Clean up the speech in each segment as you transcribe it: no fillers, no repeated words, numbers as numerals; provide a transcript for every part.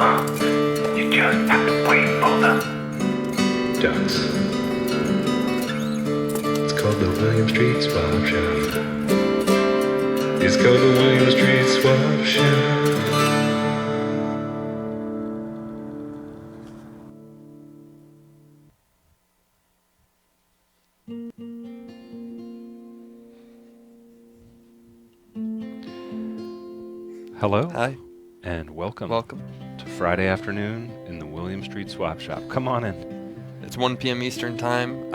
You just have to wait for them. Ducks. It's called the William Street Swap Shop. It's called the William Street Swap Shop. Hello. Hi. And welcome. Welcome. To Friday afternoon in the William Street Swap Shop. Come on in. It's 1 p.m. Eastern Time,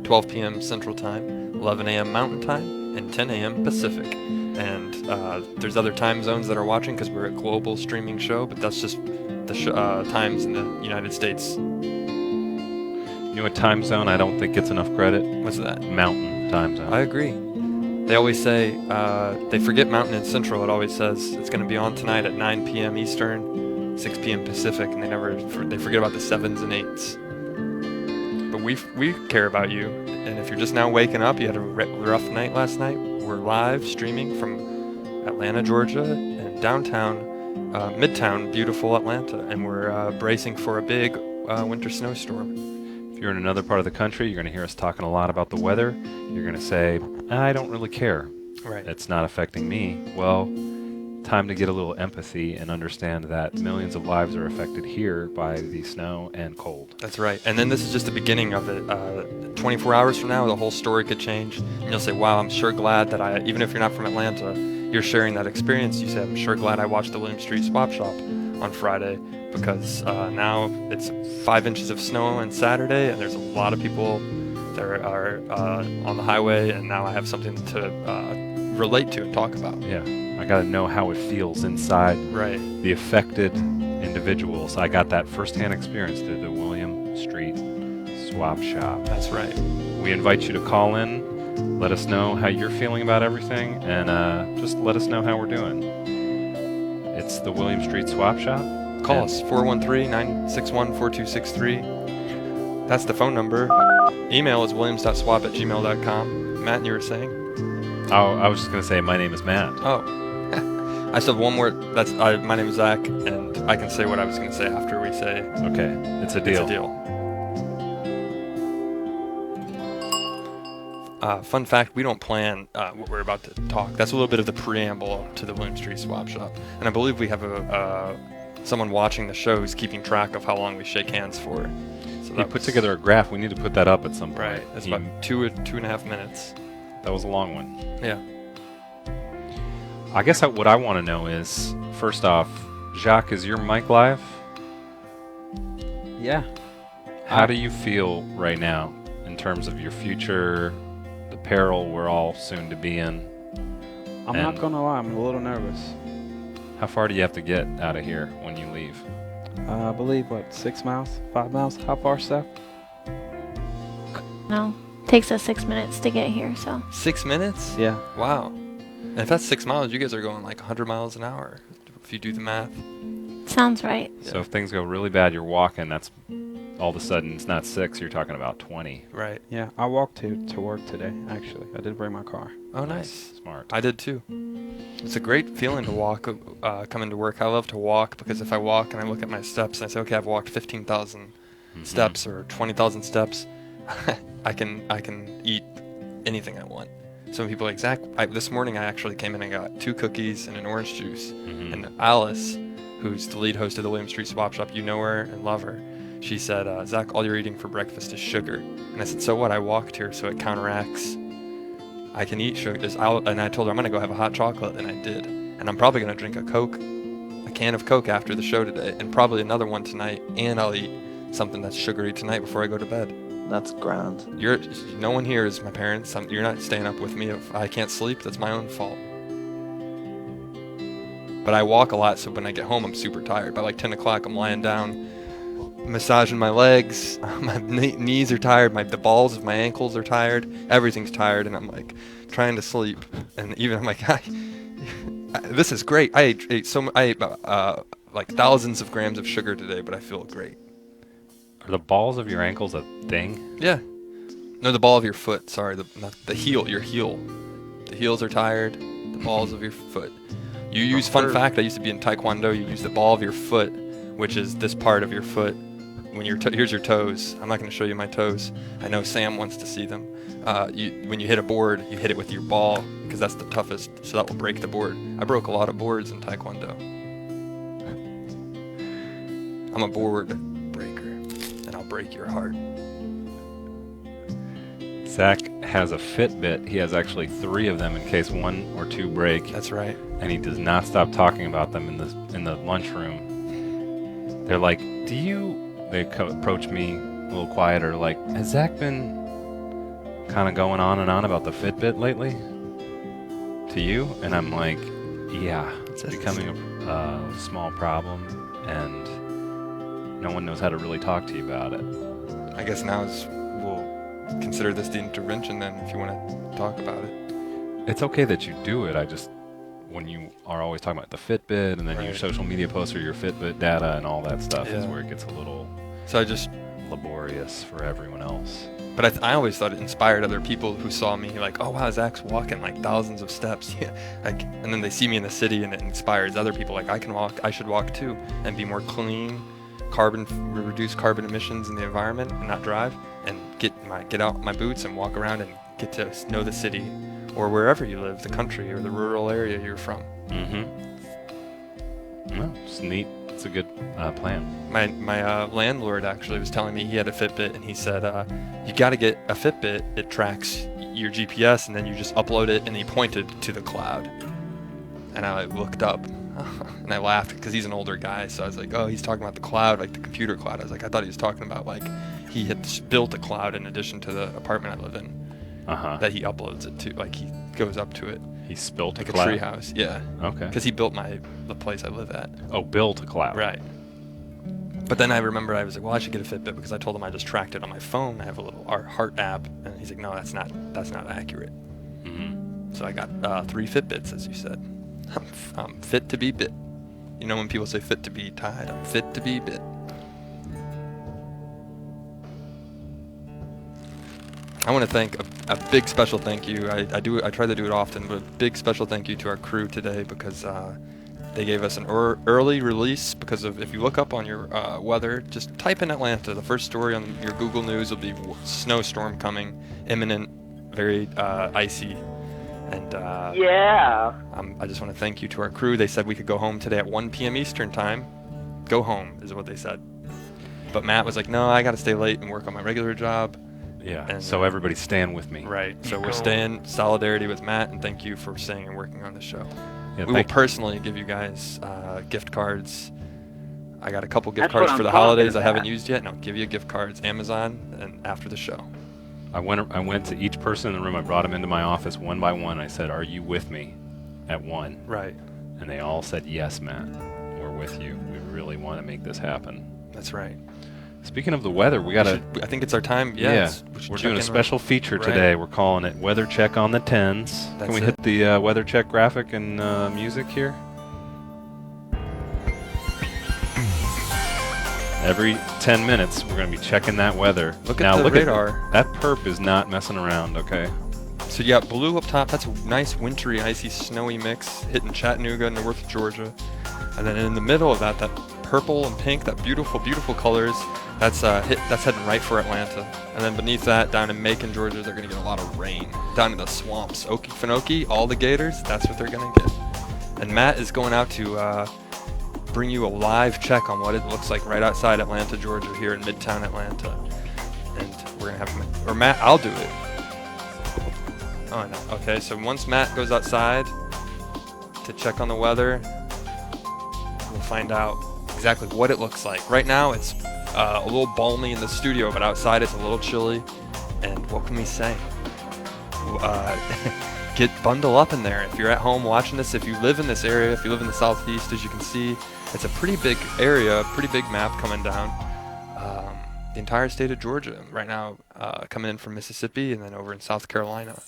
12 p.m. Central Time, 11 a.m. Mountain Time, and 10 a.m. Pacific. And there's other time zones that are watching because we're a global streaming show, but that's just the times in the United States. You know what time zone I don't think gets enough credit? What's that? Mountain time zone. I agree. They always say, they forget Mountain and Central. It always says it's going to be on tonight at 9 p.m. Eastern, 6 p.m. Pacific, and they forget about the 7s and 8s. But we care about you, and if you're just now waking up, you had a rough night last night, we're live streaming from Atlanta, Georgia, and downtown, midtown, beautiful Atlanta, and we're bracing for a big winter snowstorm. If you're in another part of the country, you're going to hear us talking a lot about the weather. You're going to say, I don't really care. Right. It's not affecting me. Well, time to get a little empathy and understand that millions of lives are affected here by the snow and cold. That's right. And then this is just the beginning of it. 24 hours from now, the whole story could change. And you'll say, wow, I'm sure glad that even if you're not from Atlanta, you're sharing that experience. You say, I'm sure glad I watched the William Street Swap Shop on Friday because now it's 5 inches of snow on Saturday, and there's a lot of people that are on the highway, and now I have something to relate to and talk about. Yeah, I got to know how it feels inside. Right. The affected individuals. I got that firsthand experience through the William Street Swap Shop. That's right. We invite you to call in, let us know how you're feeling about everything, and just let us know how we're doing. It's the William Street Swap Shop. Call us, 413-961-4263. That's the phone number. Email is williams.swap@gmail.com. Matt, you were saying? Oh, I was just going to say my name is Matt. Oh. I still have one more. My name is Zach, and I can say what I was going to say after we say. Okay, it's a deal. It's a deal. Fun fact, we don't plan what we're about to talk. That's a little bit of the preamble to the William Street Swap Shop. And I believe we have someone watching the show who's keeping track of how long we shake hands for. So He put together a graph. We need to put that up at some point. Right. It's about 2.5 minutes. That was a long one. Yeah. I guess what I want to know is, first off, Jacques, is your mic live? Yeah. How do you feel right now in terms of your future, the peril we're all soon to be in? I'm not going to lie, I'm a little nervous. How far do you have to get out of here when you leave? I believe, 6 miles? 5 miles? How far, Steph? No, takes us 6 minutes to get here, so. 6 minutes? Yeah. Wow. And if that's 6 miles, you guys are going like 100 miles an hour, if you do the math. Sounds right. So if things go really bad, you're walking, that's all of a sudden, it's not 6, you're talking about 20. Right. Yeah, I walked to work today, actually. I did bring my car. Oh, nice. Smart. I did too. It's a great feeling to walk, coming to work. I love to walk because if I walk and I look at my steps and I say, okay, I've walked 15,000 steps or 20,000 steps, I can eat anything I want. Some people are like, Zach, this morning I actually came in and got 2 cookies and an orange juice. And Alice, who's the lead host of the William Street Swap Shop, you know her and love her. She said, Zach, all you're eating for breakfast is sugar. And I said, so what? I walked here, so it counteracts. I can eat sugar. And I told her I'm going to go have a hot chocolate, and I did. And I'm probably going to drink a can of Coke after the show today, and probably another one tonight, and I'll eat something that's sugary tonight before I go to bed. That's grand. No one here is my parents. You're not staying up with me. If I can't sleep, that's my own fault. But I walk a lot, so when I get home, I'm super tired. By like 10 o'clock, I'm lying down, massaging my legs. My knees are tired. The balls of my ankles are tired. Everything's tired, and I'm like trying to sleep. And even I'm like, this is great. I ate like thousands of grams of sugar today, but I feel great. Are the balls of your ankles a thing? Yeah. No, the ball of your foot. Sorry, not the heel. Your heel. The heels are tired. The balls of your foot. You use, fun fact, I used to be in Taekwondo. You use the ball of your foot which is this part of your foot. When here's your toes. I'm not going to show you my toes. I know Sam wants to see them. When you hit a board, you hit it with your ball because that's the toughest, so that will break the board. I broke a lot of boards in Taekwondo. I'm a board breaker, and I'll break your heart. Zach has a Fitbit. He has actually 3 of them in case 1 or 2 break, That's right. and he does not stop talking about them in the lunchroom. They're like, they approach me a little quieter, like, has Zach been kind of going on and on about the Fitbit lately to you? And I'm like, yeah, it's becoming a small problem, and no one knows how to really talk to you about it. I guess now we'll consider this the intervention then, if you want to talk about it. It's okay that you do it. When you are always talking about the Fitbit and then your Right. social media posts or your Fitbit data and all that stuff is Yeah. where it gets a little So I just, laborious for everyone else. but I always thought it inspired other people who saw me, like, oh wow, Zach's walking like thousands of steps. Yeah. Like, and then they see me in the city, and it inspires other people, like, I can walk, I should walk too, and be more clean, reduce carbon emissions in the environment, and not drive, and get out my boots and walk around and get to know the city, or wherever you live, the country or the rural area you're from. Mm-hmm. Well, it's neat. It's a good plan. My landlord actually was telling me he had a Fitbit, and he said, you got to get a Fitbit. It tracks your GPS, and then you just upload it, and he pointed to the cloud. And I looked up, and I laughed because he's an older guy, so I was like, oh, he's talking about the cloud, like the computer cloud. I was like, I thought he was talking about, like, he had built a cloud in addition to the apartment I live in Uh-huh. that he uploads it to. Like, he goes up to it He spilt like a a cloud. treehouse. Yeah, Okay. because he built the place I live at. Oh, built a cloud. Right. But then I remember I was like, well, I should get a Fitbit because I told him I just tracked it on my phone. I have a little heart app, and he's like, no, that's not accurate. Mm-hmm. So I got 3 Fitbits, as you said. I'm fit to be bit. You know when people say fit to be tied, I'm fit to be bit. I want to thank a big special thank you. I try to do it often, but a big special thank you to our crew today because they gave us an early release. Because of, if you look up on your weather, just type in Atlanta. The first story on your Google News will be snowstorm coming, imminent, very icy. And Yeah. I just want to thank you to our crew. They said we could go home today at 1 p.m. Eastern time. Go home is what they said. But Matt was like, no, I got to stay late and work on my regular job. Yeah. And, so everybody stand with me. Right. So we're staying solidarity with Matt, and thank you for staying and working on the show. Yeah, We will personally give you guys gift cards. I got a couple gift That's what cards I'm for the talking holidays I about. haven't used yet, and I'll give you gift cards, Amazon, and after the show. I went to each person in the room. I brought them into my office one by one. I said, "Are you with me?" At 1, Right. and they all said, "Yes, Matt. We're with you. We really want to make this happen." That's right. Speaking of the weather, we got I think it's our time. Yeah. we're check doing in a on- special feature Right. today. We're calling it Weather Check on the 10s. Can That's we it. hit the weather check graphic and music here? Every 10 minutes, we're going to be checking that weather. Look now, at the look radar. That perp is not messing around, okay? So you got blue up top. That's a nice wintry, icy, snowy mix hitting Chattanooga, North Georgia. And then in the middle of that purple and pink, that beautiful, beautiful colors, that's heading right for Atlanta. And then beneath that, down in Macon, Georgia, they're going to get a lot of rain. Down in the swamps, Okefenokee, all the gators, that's what they're going to get. And Matt is going out to bring you a live check on what it looks like right outside Atlanta, Georgia, here in Midtown Atlanta. And we're going to have, or Matt, I'll do it. Oh, no. Okay, so once Matt goes outside to check on the weather, we'll find out exactly what it looks like. Right now, it's a little balmy in the studio, but outside it's a little chilly. And what can we say? Bundle up in there. If you're at home watching this, if you live in this area, if you live in the southeast, as you can see, it's a pretty big area, pretty big map coming down. The entire state of Georgia right now, coming in from Mississippi and then over in South Carolina.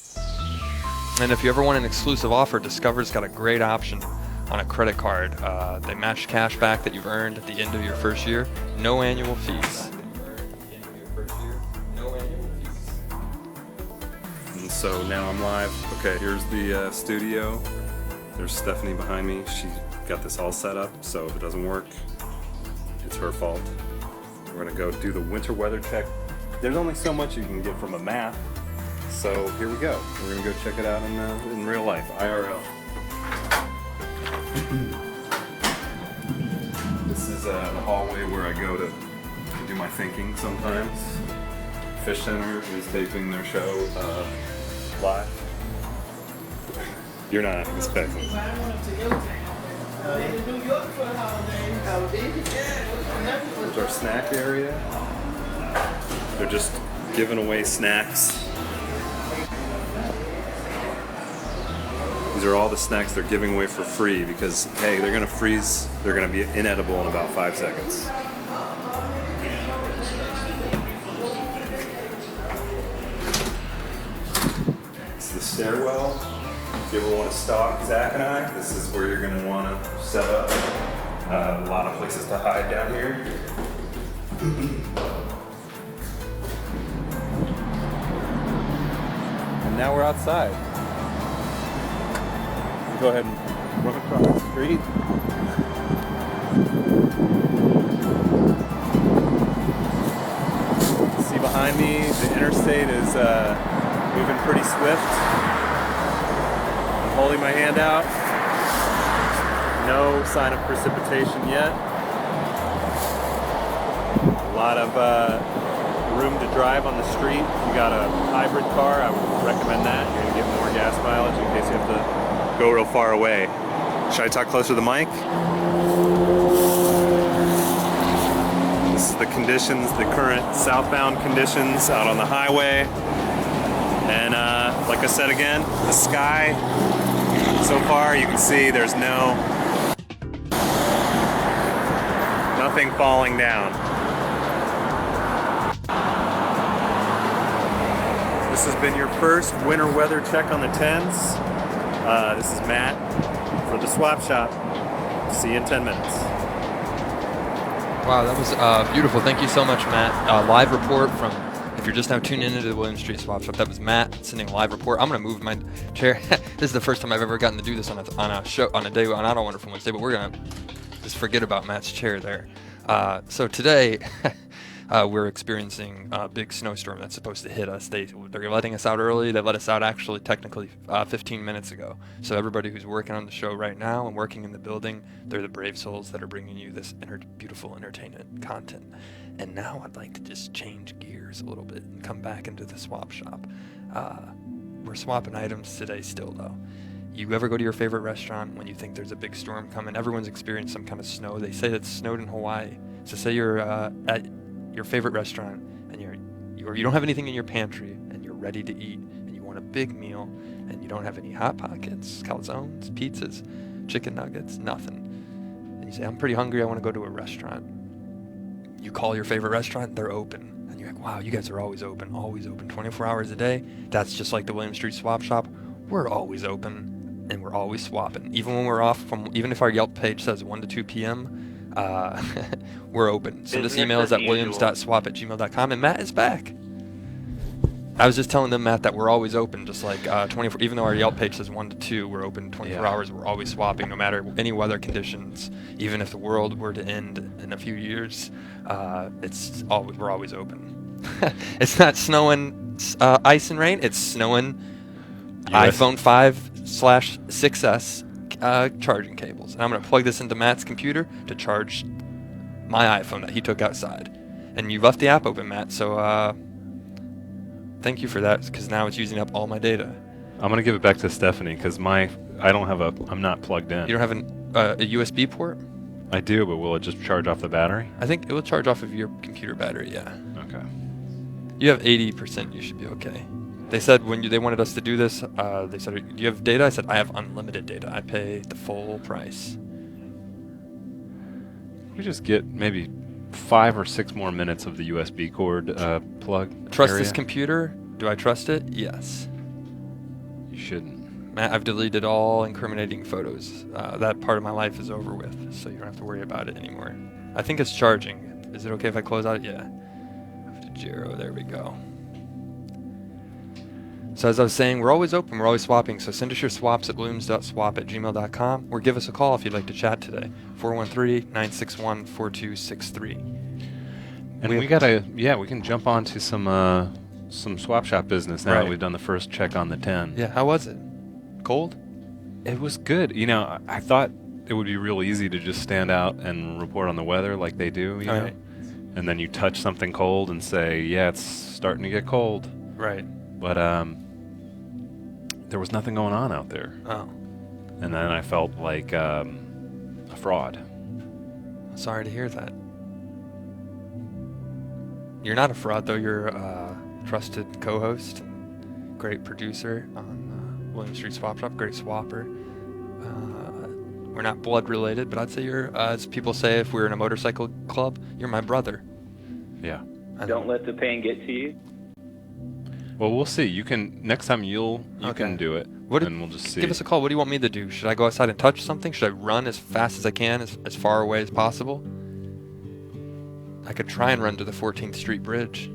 And if you ever want an exclusive offer, Discover's got a great option on a credit card. They match cash back that you've earned at the end of your first year. No annual fees. And so now I'm live. Okay, here's the studio. There's Stephanie behind me. She got this all set up, so if it doesn't work, It's her fault. We're gonna go do the winter weather check. There's only so much you can get from a map, so here we go. We're gonna go check it out in real life, IRL. This is the hallway where I go to do my thinking sometimes. Fish Center is taping their show live. You're not expecting. There's our snack area. They're just giving away snacks. These are all the snacks they're giving away for free because, hey, they're gonna freeze, they're gonna be inedible in about 5 seconds. It's the stairwell. If you ever want to stalk Zach and I, this is where you're gonna wanna set up. A lot of places to hide down here. And now we're outside. Go ahead and run across the street. See behind me, the interstate is moving pretty swift. I'm holding my hand out. No sign of precipitation yet. A lot of room to drive on the street. If you got a hybrid car, I would recommend that. You're gonna get more gas mileage in case you have to go real far away. Should I talk closer to the mic? This is the conditions, the current southbound conditions out on the highway. And like I said again, the sky, so far you can see there's nothing falling down. This has been your first winter weather check on the 10s. This is Matt for the Swap Shop. See you in 10 minutes. Wow, that was beautiful. Thank you so much, Matt. Live report from, if you're just now tuning into the Williams Street Swap Shop, that was Matt sending a live report. I'm going to move my chair. This is the first time I've ever gotten to do this on a show, on a day on I Don't Wonderful Wednesday, but we're going to just forget about Matt's chair there. So today, we're experiencing a big snowstorm that's supposed to hit us. They're letting us out early. They let us out actually technically 15 minutes ago. So everybody who's working on the show right now and working in the building, they're the brave souls that are bringing you this beautiful entertainment content. And now I'd like to just change gears a little bit and come back into the swap shop. We're swapping items today still though. You ever go to your favorite restaurant when you think there's a big storm coming? Everyone's experienced some kind of snow. They say it's snowed in Hawaii. So say you're at your favorite restaurant and you don't have anything in your pantry and you're ready to eat and you want a big meal and you don't have any Hot Pockets, calzones, pizzas, chicken nuggets, nothing. And you say, I'm pretty hungry, I want to go to a restaurant. You call your favorite restaurant, they're open. And you're like, wow, you guys are always open 24 hours a day. That's just like the Williams Street Swap Shop. We're always open and we're always swapping. Even when we're off even if our Yelp page says 1 to 2 p.m., we're open. Send us emails at williams.swap@gmail.com, and Matt is back. I was just telling them, Matt, that we're always open, just like 24. Even though our Yelp page says 1 to 2, we're open 24 hours. We're always swapping, no matter any weather conditions. Even if the world were to end in a few years, we're always open. It's not snowing ice and rain. It's snowing iPhone 5/6s. Charging cables. And I'm going to plug this into Matt's computer to charge my iPhone that he took outside. And you left the app open, Matt, so thank you for that, because now it's using up all my data. I'm gonna give it back to Stephanie because I'm not plugged in. You don't have a USB port? I do, but will it just charge off the battery? I think it will charge off of your computer battery, yeah. Okay. You have 80%, you should be okay. They said when they wanted us to do this, they said, do you have data? I said, I have unlimited data. I pay the full price. We just get maybe 5 or 6 more minutes of the USB cord plug. Trust area. this computer? Do I trust it? Yes. You shouldn't. Matt, I've deleted all incriminating photos. That part of my life is over with, so you don't have to worry about it anymore. I think it's charging. Is it okay if I close out? Yeah. F to 0, there we go. So as I was saying, we're always open. We're always swapping. So send us your swaps at williams.swap@gmail.com or give us a call if you'd like to chat today. 413-961-4263. And we gotta, we can jump on to some swap shop business now that Right. we've done the first check on the 10. Yeah, how was it? Cold? It was good. You know, I thought it would be real easy to just stand out and report on the weather like they do, you know? Right. And then you touch something cold and say, yeah, it's starting to get cold. Right. But there was nothing going on out there. Oh, And then I felt like a fraud. sorry to hear that. You're not a fraud, though. You're a trusted co-host, and great producer on William Street Swap Shop, great swapper. We're not blood related, but I'd say you're, as people say, if we were in a motorcycle club, you're my brother. Yeah. And Don't let the pain get to you. Well, we'll see. You can next time you Okay. can do it, What and we'll just see. Give us a call. What do you want me to do? Should I go outside and touch something? Should I run as fast as I can, as far away as possible? I could try and run to the 14th Street Bridge.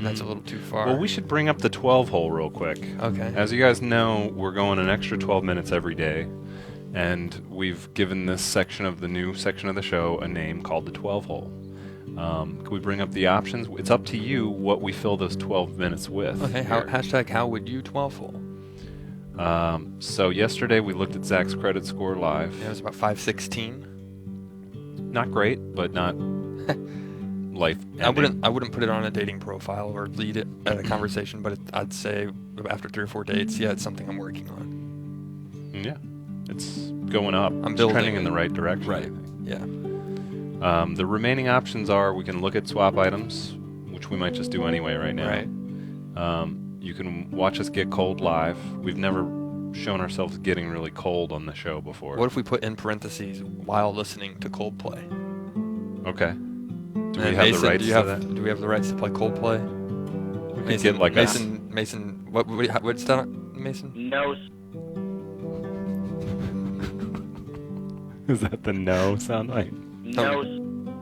That's a little too far. Well, we should bring up the 12 hole real quick. Okay. As you guys know, we're going an extra 12 minutes every day, and we've given this section of the new section of the show a name called the 12 hole. Can we bring up the options? It's up to you what we fill those 12 minutes with. Okay. here. Hashtag how would you 12 hole? So yesterday we looked at Zach's credit score live. Yeah, it was about 516. Not great, but not life. I wouldn't put it on a dating profile or lead it at a conversation, but I'd say after 3 or 4 dates, yeah, it's something I'm working on. Yeah, it's going up. I'm It's building trending in it. the right direction. Right. Yeah. The remaining options are we can look at swap items, which we might just do anyway right now. Right. You can watch us get cold live. We've never shown ourselves getting really cold on the show before. What if we put in parentheses while listening to Coldplay? Okay. Do we And have Mason, the rights do you to have, that? Do we have the rights to play Coldplay? We could get like Mason. What's that, Mason? No. Is that the no sound like? No.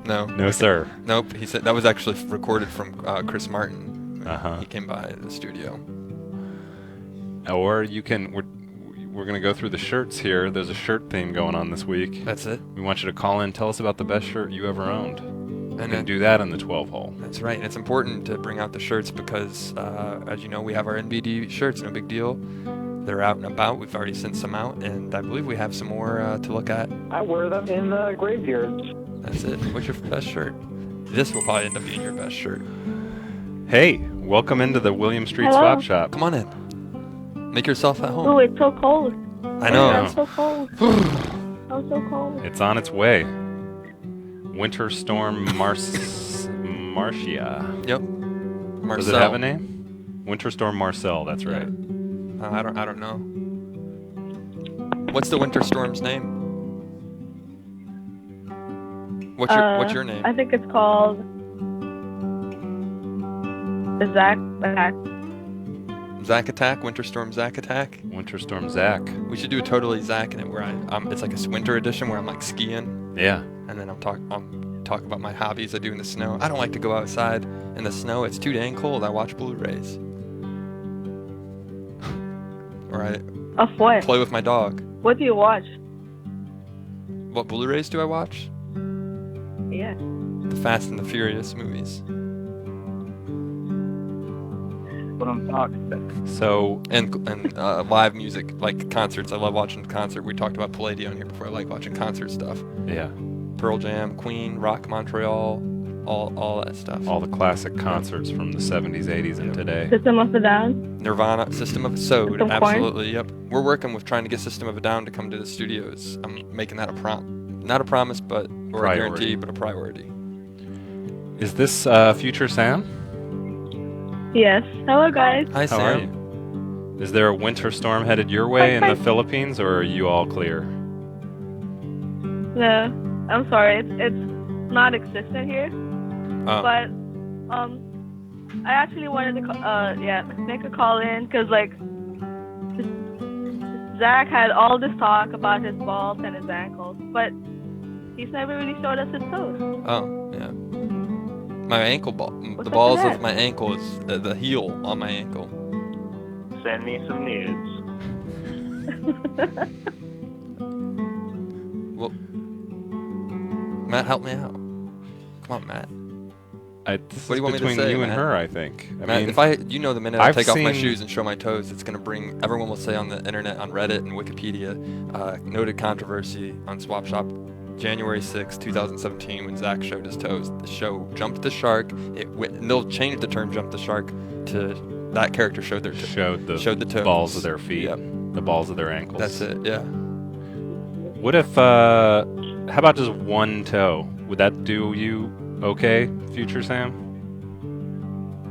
No. No, sir. Nope. He said that was actually recorded from Chris Martin. Uh-huh. He came by the studio. Or you can. We're gonna go through the shirts here. There's a shirt theme going on this week. That's it. We want you to call in. Tell us about the best shirt you ever owned. And And then do that in the 12 hole. That's right. And it's important to bring out the shirts because, as you know, we have our NBD shirts. No big deal. They're out and about. We've already sent some out, and I believe we have some more to look at. I wear them in the graveyards. That's it. What's your best shirt? This will probably end up being your best shirt. Hey, welcome into the William Street Hello. Swap Shop. Come on in. Make yourself at Oh, home. it's so cold. I know. I'm so cold. I'm so cold. It's on its way. Winter Storm Marcia. Yep. Marcel. Does it have a name? Winter Storm Marcel, that's right. I don't know. What's the winter storm's name? What's your name? I think it's called the Zach Attack. Zack Attack. Winter Storm Zack Attack. Winter Storm Zach. We should do a totally Zack in it where it's like a winter edition where I'm like skiing. Yeah. And then I'm talking about my hobbies I do in the snow. I don't like to go outside in the snow. It's too dang cold. I watch Blu-rays. Or I Of what? play with my dog. What do you watch? What Blu-rays do I watch? Yeah. The Fast and the Furious movies. What I'm talking about. So, And live music, like concerts. I love watching concert. We talked about Palladium here before. I like watching concert stuff. yeah, Pearl Jam, Queen, Rock Montreal, all that stuff. all the classic concerts from the 70s, 80s, and today. System of a Down. Nirvana, System of a Sound, System Corn? absolutely, yep. We're working with trying to get System of a Down to come to the studios. I'm making that not a promise, but or a Priority. guarantee, but a priority. Is this Future Sam? Yes. Hello, guys. Hi, How are Sam. you? Is there a winter storm headed your way in the Philippines, or are you all clear? No, I'm sorry. It's not existent here. Oh, But I actually wanted to make a call in because like Zach had all this talk about his balls and his ankles, but he's never really showed us his toes. oh, yeah. My ankle ball. What's The up balls with of that? my ankle is the heel on my ankle. send me some nudes. Well, Matt, help me out. Come on, Matt. This What do you is want me to between say, you and Matt? her, I think. I Matt, mean, if the minute I I've take off my seen- shoes and show my toes, it's gonna bring everyone will say on the internet, on Reddit and Wikipedia, noted controversy on Swap Shop, January 6, 2017, when Zach showed his toes. The show jumped the shark. And they'll change the term "jump the shark" to that character showed their showed the toes. balls of their feet, Yep. the balls of their ankles. That's it. Yeah. What if, how about just one toe? Would that do you okay, Future Sam?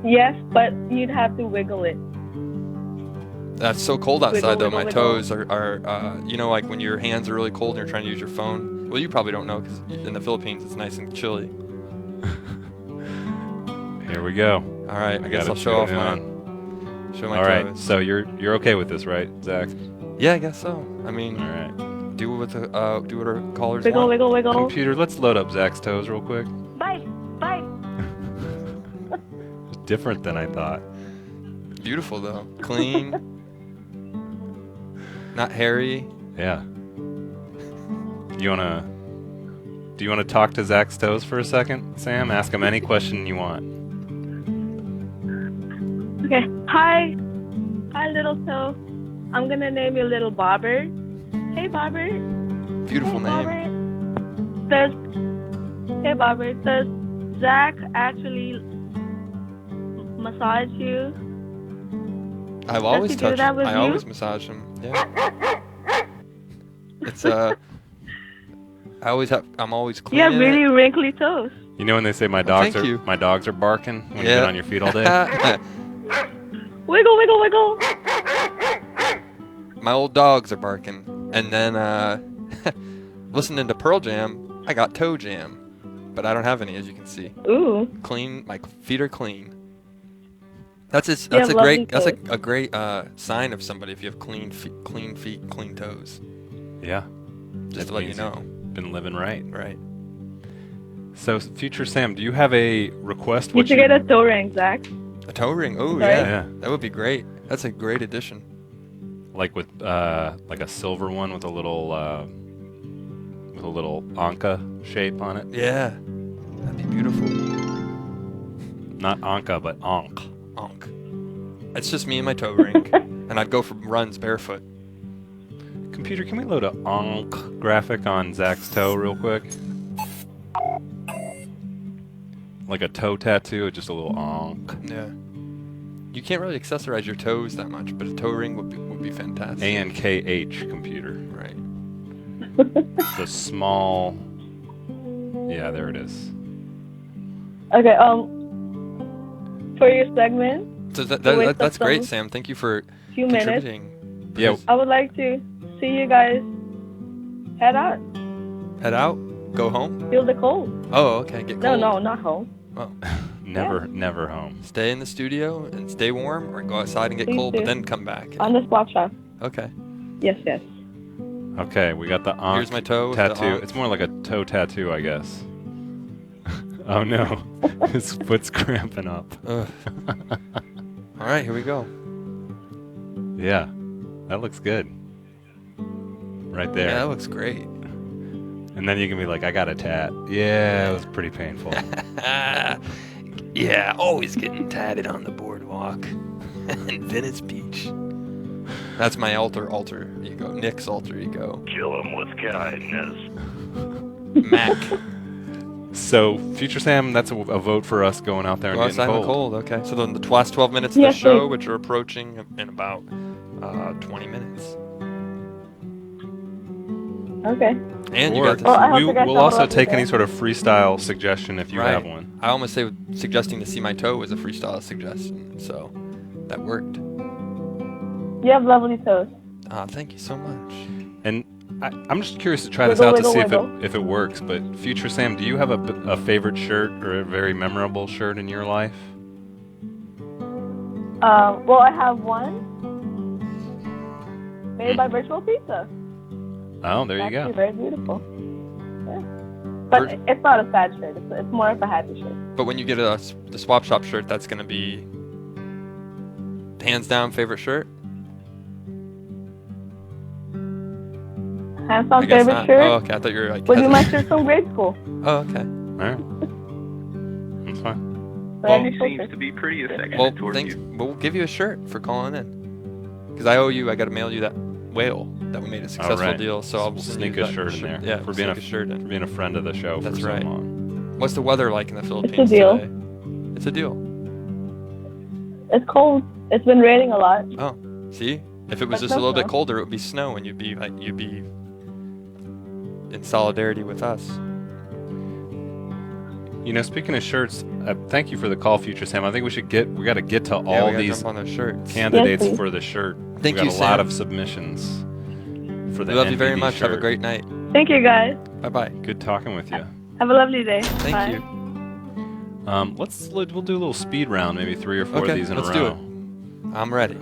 Yes, but you'd have to wiggle it. That's so cold outside, Wiggle, though. My wiggle, toes are you know, like when your hands are really cold and you're trying to use your phone. Well, you probably don't know because in the Philippines it's nice and chilly. Here we go. All right, I guess gotta I'll show off tune my in. show my All right, toes. so you're okay with this, right, Zach? Yeah, I guess so. I mean, All right. do what our callers Wiggle, want. wiggle, wiggle. Computer, let's load up Zach's toes real quick. Bite, bite. Different than I thought. Beautiful though, clean, not hairy. Yeah. Do you wanna talk to Zach's toes for a second, Sam? Ask him any question you want. Okay. Hi, little toe. I'm gonna name you Little Bobber. Hey, Bobber. Beautiful Hey, name. Bobber. Hey, Bobber. Does Zach actually massage you? I've always he do touched. that with I you? always massage him. Yeah. It's I'm always clean. You have really wrinkly toes. You know when they say my thank dogs you. are barking when you Yeah. get on your feet all day? Wiggle, wiggle, wiggle. My old dogs are barking, and then listening to Pearl Jam, I got toe jam, but I don't have any, as you can see. Ooh. Clean, my feet are clean. That's You a have great lovely a great sign of somebody if you have clean feet, clean toes. Yeah. Just That to let you means know. you've been living right. Right. So, Future Sam, do you have a request? You should get a toe ring, Zach. A toe ring. Oh Sorry? yeah. Yeah. That would be great. That's a great addition. Like with like a silver one with a little Anka shape on it. Yeah. That'd be beautiful. Not Anka, but Ankh. Onk. It's just me and my toe ring, and I'd go for runs barefoot. Computer, can we load a Ankh graphic on Zach's toe real quick? Like a toe tattoo, just a little Ankh. Yeah. You can't really accessorize your toes that much, but a toe ring would be fantastic. ANKH, computer. Right. The small. Yeah, there it is. Okay, for your segment, So wait, that's great, some- Sam. Thank you for few minutes, contributing. Yeah. I would like to see you guys head out, Head out. Go home. feel the cold. Oh, okay. Get No, cold. no, not home. Oh. Never home. Stay in the studio and stay warm, or go outside and get Please cold, do. but then come back. On the swap shop. Okay. Yes, yes. Okay, we got the Ankh Here's my toe with the tattoo. Ankh. It's more like a toe tattoo, I guess. Oh no, his foot's cramping up. Ugh. All right, here we go. Yeah, that looks good. Right there. Yeah, that looks great. And then you can be like, I got a tat. Yeah, it was pretty painful. Yeah, always getting tatted on the boardwalk in Venice Beach. That's my alter ego. Nick's alter ego. Kill him with kindness. Mac. So, Future Sam, that's a vote for us going out there and Go getting outside in cold. the cold. Okay. So then the last 12 minutes of Yes, the show, please. which are approaching in about 20 minutes. Okay. And you Or got Oh, I to hope you guys we'll have a also lovely take day. any sort of freestyle suggestion if you Right. have one. I almost say suggesting to see my toe was a freestyle suggestion, so that worked. You have lovely toes. Thank you so much. And I'm just curious to try this Wiggle, out to see wiggle, if it works. But Future Sam, do you have a favorite shirt or a very memorable shirt in your life? Well, I have one made by Virtual Pizza. Oh, there you Actually, go. very beautiful. Yeah. But it's not a sad shirt. It's more of a happy shirt. But when you get the swap shop shirt, that's gonna be hands down favorite shirt. Handsome guess favorite not. shirt. Oh, okay. I thought you were like. Would you my hesitant. shirt from grade school? Oh, okay. All right. That's fine. But I He do seems filter. to be pretty affectionate Well, towards thanks. you. We'll give you a shirt for calling in. Because I owe you. I got to mail you that whale that we made a successful right. deal. So I'll We'll send sneak you a that shirt in there. Yeah, for we'll being sneak a shirt for in. being a friend of the show That's for right. so long. What's the weather like in the Philippines deal. today? It's a deal. It's cold. It's been raining a lot. Oh, see? If it was That's just a no little bit snow. colder, it would be snow, and you'd be in solidarity with us. You know, speaking of shirts, thank you for the call, Future Sam. I think we got to get to Yeah, we all gotta these jump on those shirts. candidates Yes, please. for the shirt. Thank we got you, a lot Sam. of submissions for the We love you very NBD much. Have a shirt. great night. Thank you guys. Bye bye. Good talking with you. Have a lovely day. Thank Bye. you. We'll do a little speed round, maybe 3 or 4 Okay, of these in let's a do row. it. I'm ready.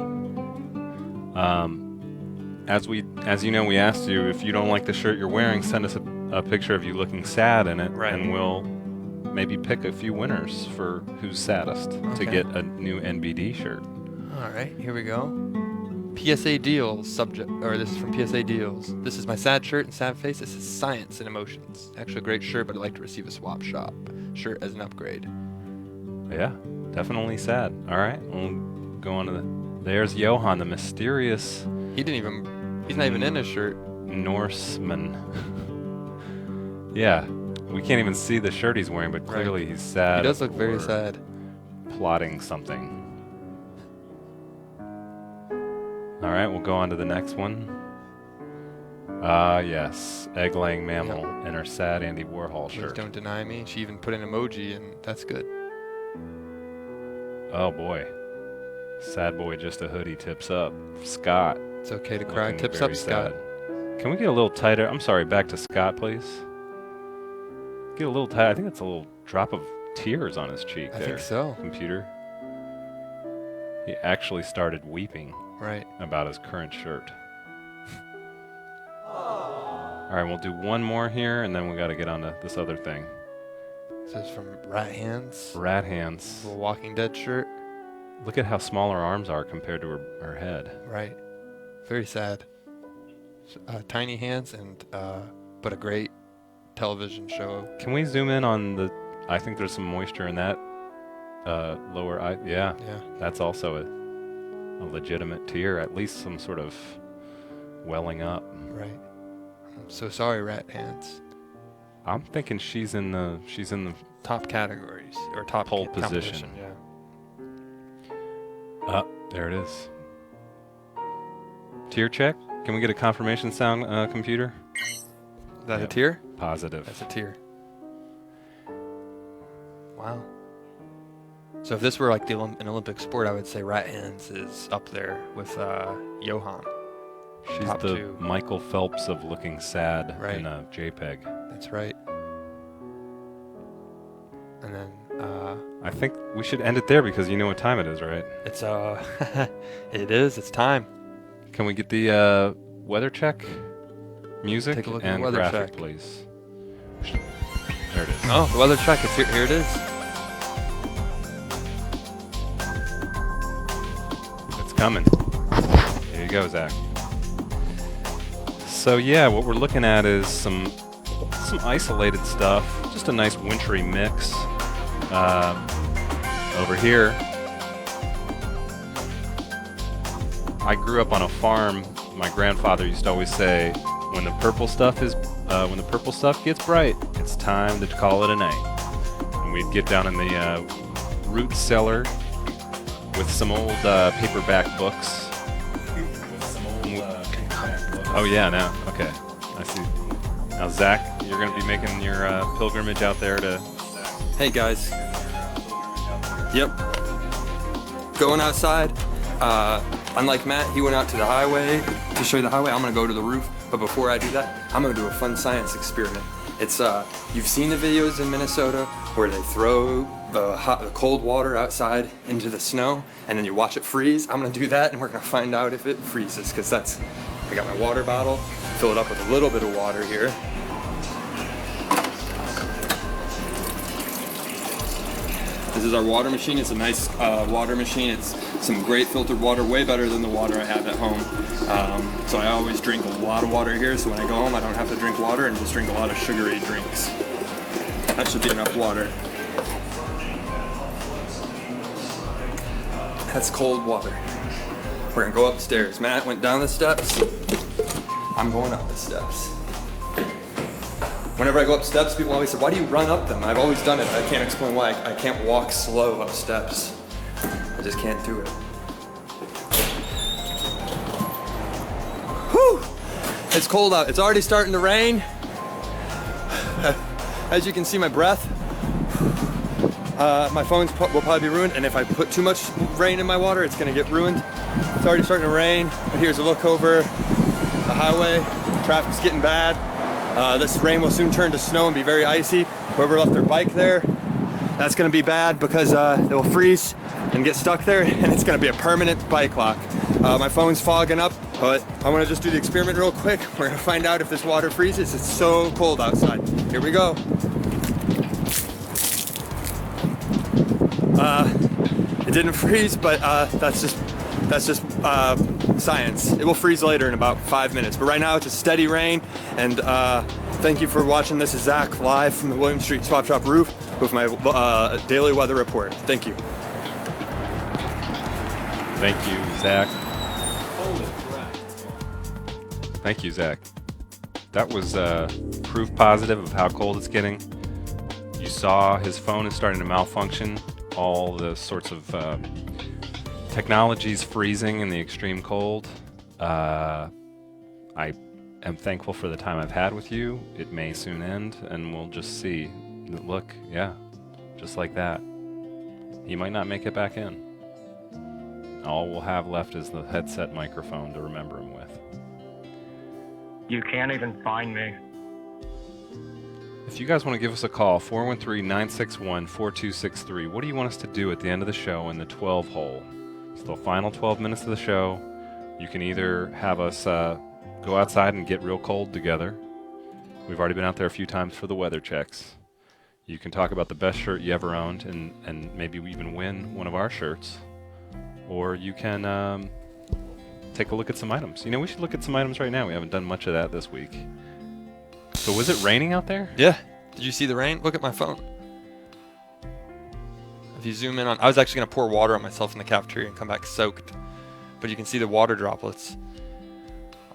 As you know, we asked you if you don't like the shirt you're wearing, send us a picture of you looking sad in it, Right. and we'll maybe pick a few winners for who's saddest to Okay. get a new NBD shirt. All right, here we go. PSA Deals subject, or this is from PSA Deals. This is my sad shirt and sad face. This is Science and Emotions. Actually a great shirt, but I'd like to receive a swap shop shirt as an upgrade. Yeah, definitely sad. All right, we'll go on to there's Johan, the mysterious He's not even in his shirt. Norseman. Yeah, we can't even see the shirt he's wearing, but Right. clearly he's sad. He does look very or sad. Plotting something. All right, we'll go on to the next one. Yes, egg-laying mammal in her sad Andy Warhol Please shirt. don't deny me. She even put an emoji, and that's good. Oh boy, sad boy, just a hoodie tips up. Scott. It's okay to cry. looking Tips very up, Scott. sad. Can we get a little tighter? I'm sorry, back to Scott, please. Get a little tight. I think that's a little drop of tears on his cheek I there. think so. Computer. He actually started weeping Right. about his current shirt. All right, we'll do one more here, and then we got to get on to this other thing. This is from Rat Hands. Rat Hands. Little Walking Dead shirt. Look at how small her arms are compared to her head. Right. Very sad. Tiny hands and but a great television show. Can we zoom in on the? I think there's some moisture in that lower eye. Yeah, Yeah. that's also a legitimate tear. At least some sort of welling up. Right. I'm so sorry, Rat Hands. I'm thinking she's in the Top categories or top Pole competition, position. Yeah. There it is. Tear check. Can we get a confirmation sound, computer? Is that a Yep. tear? Positive. That's a tear. Wow. So if this were like an Olympic sport, I would say Rat Hands is up there with Johan. She's top the two. Michael Phelps of looking sad Right. in a JPEG. That's right. And then I think we should end it there because you know what time it is, right? it's it is. It's time. Can we get the weather check music Take a look at the and weather graphic, check. please? There it is. Oh, the weather check. It's here. Here it is. It's coming. There you go, Zach. So yeah, what we're looking at is some isolated stuff, just a nice wintry mix. Over here, I grew up on a farm. My grandfather used to always say, when the purple stuff gets bright, it's time to call it a night. And we'd get down in the root cellar with some old paperback books. Oh yeah, now okay, I see. Now Zach, you're gonna be making your pilgrimage out there to. Hey guys. Yep. Going outside. Unlike Matt, he went out to the highway to show you the highway. I'm gonna go to the roof, but before I do that, I'm gonna do a fun science experiment. It's you've seen the videos in Minnesota where they throw the cold water outside into the snow and then you watch it freeze. I'm gonna do that and we're gonna find out if it freezes because I got my water bottle, fill it up with a little bit of water here. This is our water machine. It's a nice water machine. It's some great filtered water, way better than the water I have at home. So I always drink a lot of water here, so when I go home I don't have to drink water and just drink a lot of sugary drinks. That should be enough water. That's cold water. We're gonna go upstairs. Matt went down the steps. I'm going up the steps. Whenever I go up steps, people always say, why do you run up them? I've always done it. I can't explain why. I can't walk slow up steps. I just can't do it. Whew! It's cold out. It's already starting to rain. As you can see, my breath. My phone will probably be ruined, and if I put too much rain in my water, it's gonna get ruined. It's already starting to rain, but here's a look over the highway. Traffic's getting bad. This rain will soon turn to snow and be very icy. Whoever left their bike there, that's gonna be bad because they'll freeze and get stuck there, and it's gonna be a permanent bike lock. My phone's fogging up, but I wanna just do the experiment real quick. We're gonna find out if this water freezes. It's so cold outside. Here we go. It didn't freeze, but that's just science. It will freeze later in about 5 minutes, but right now it's a steady rain. And thank you for watching. This is Zach live from the William Street Swap Shop roof with my daily weather report. Thank you. Thank you, Zach. Thank you, Zach. That was proof positive of how cold it's getting. You saw his phone is starting to malfunction. All the sorts of technology's freezing in the extreme cold. I am thankful for the time I've had with you. It may soon end, and we'll just see. Look, yeah, just like that. He might not make it back in. All we'll have left is the headset microphone to remember him with. You can't even find me. If you guys want to give us a call, 413-961-4263. What do you want us to do at the end of the show in the 12 hole? It's the final 12 minutes of the show. You can either have us go outside and get real cold together. We've already been out there a few times for the weather checks. You can talk about the best shirt you ever owned and maybe even win one of our shirts. Or you can take a look at some items. You know, we should look at some items right now. We haven't done much of that this week. So was it raining out there? Yeah. Did you see the rain? Look at my phone. If you zoom in on, I was actually gonna pour water on myself in the cafeteria and come back soaked, but you can see the water droplets